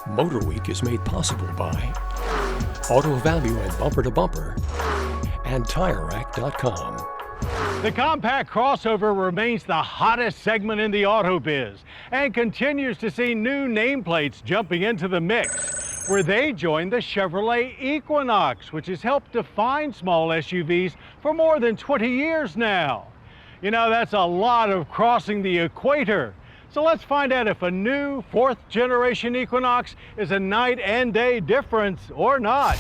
MotorWeek is made possible by Auto Value and Bumper to Bumper and TireRack.com. The compact crossover remains the hottest segment in the auto biz and continues to see new nameplates jumping into the mix, where they join the Chevrolet Equinox, which has helped define small SUVs for more than 20 years now. You know, that's a lot of crossing the equator. So let's find out if a new fourth generation Equinox is a night and day difference or not.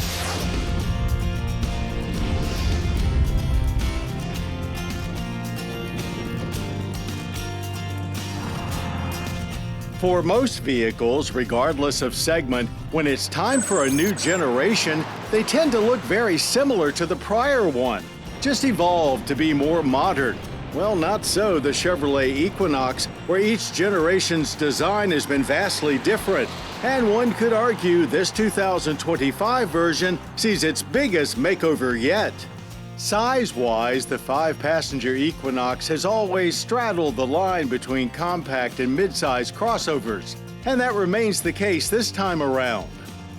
For most vehicles, regardless of segment, when it's time for a new generation, they tend to look very similar to the prior one, just evolved to be more modern. Well, not so the Chevrolet Equinox, where each generation's design has been vastly different. And one could argue this 2025 version sees its biggest makeover yet. Size-wise, the 5-passenger Equinox has always straddled the line between compact and mid-size crossovers, and that remains the case this time around.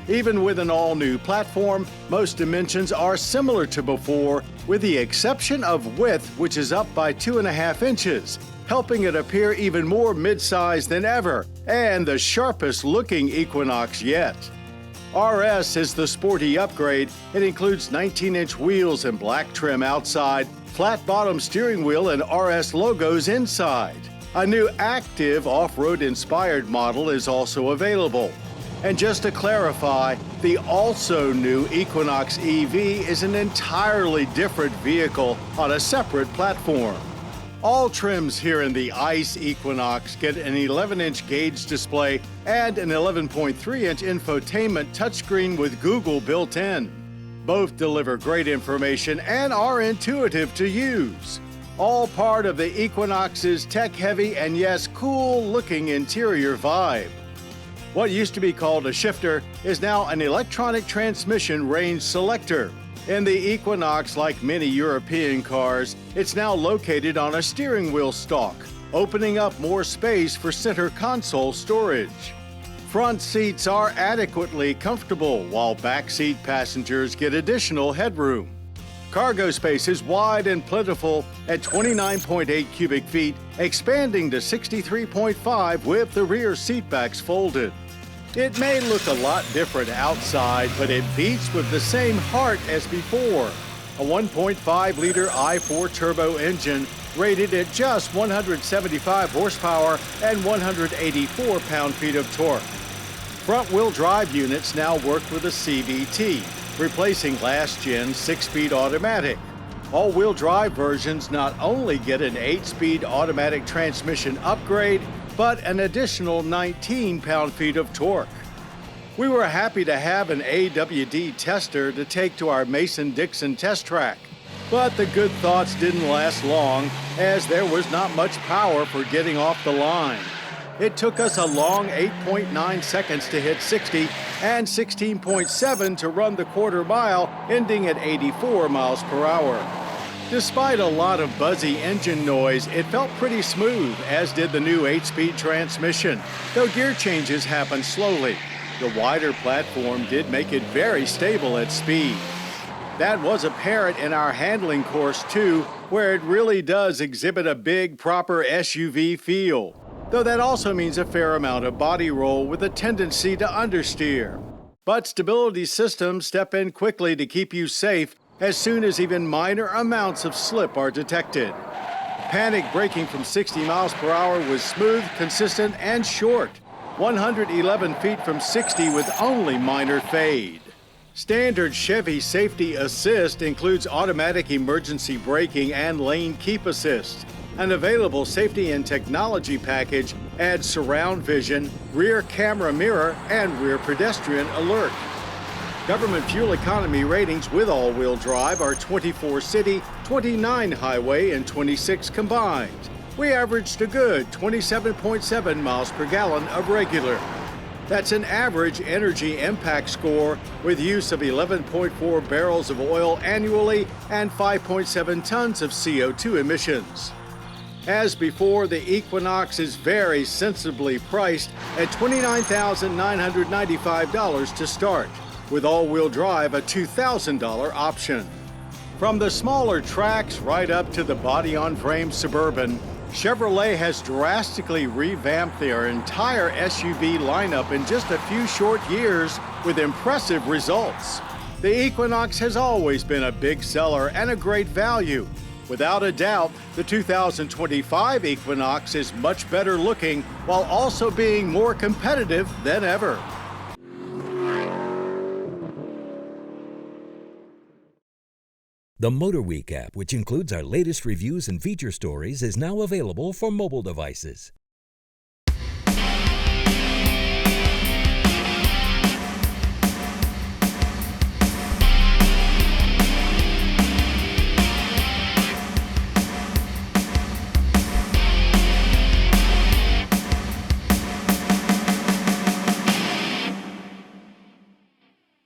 Even with an all-new platform, most dimensions are similar to before, with the exception of width, which is up by 2.5 inches, helping it appear even more mid-size than ever, and the sharpest-looking Equinox yet. RS is the sporty upgrade. It includes 19-inch wheels and black trim outside, flat-bottom steering wheel and RS logos inside. A new active off-road inspired model is also available. And just to clarify, the also new Equinox EV is an entirely different vehicle on a separate platform. All trims here in the ICE Equinox get an 11-inch gauge display and an 11.3-inch infotainment touchscreen with Google built in. Both deliver great information and are intuitive to use. All part of the Equinox's tech-heavy and yes, cool-looking interior vibe. What used to be called a shifter is now an electronic transmission range selector. In the Equinox, like many European cars, it's now located on a steering wheel stalk, opening up more space for center console storage. Front seats are adequately comfortable, while back seat passengers get additional headroom. Cargo space is wide and plentiful at 29.8 cubic feet, expanding to 63.5 with the rear seatbacks folded. It may look a lot different outside, but it beats with the same heart as before. A 1.5-liter i4 turbo engine rated at just 175 horsepower and 184 pound-feet of torque. Front-wheel drive units now work with a CVT, replacing last-gen 6-speed automatic. All-wheel drive versions not only get an 8-speed automatic transmission upgrade, but an additional 19 pound-feet of torque. We were happy to have an AWD tester to take to our Mason-Dixon test track, but the good thoughts didn't last long, as there was not much power for getting off the line. It took us a long 8.9 seconds to hit 60 and 16.7 to run the quarter mile, ending at 84 miles per hour. Despite a lot of buzzy engine noise, it felt pretty smooth, as did the new 8-speed transmission, though gear changes happened slowly. The wider platform did make it very stable at speed. That was apparent in our handling course too, where it really does exhibit a big, proper SUV feel, though that also means a fair amount of body roll with a tendency to understeer. But stability systems step in quickly to keep you safe as soon as even minor amounts of slip are detected. Panic braking from 60 miles per hour was smooth, consistent, and short. 111 feet from 60 with only minor fade. Standard Chevy Safety Assist includes automatic emergency braking and lane keep assist. An available safety and technology package adds surround vision, rear camera mirror, and rear pedestrian alert. Government fuel economy ratings with all-wheel drive are 24 city, 29 highway, and 26 combined. We averaged a good 27.7 miles per gallon of regular. That's an average energy impact score with use of 11.4 barrels of oil annually and 5.7 tons of CO2 emissions. As before, the Equinox is very sensibly priced at $29,995 to start, with all-wheel drive a $2,000 option. From the smaller tracks right up to the body-on-frame Suburban, Chevrolet has drastically revamped their entire SUV lineup in just a few short years with impressive results. The Equinox has always been a big seller and a great value. Without a doubt, the 2025 Equinox is much better looking while also being more competitive than ever. The MotorWeek app, which includes our latest reviews and feature stories, is now available for mobile devices.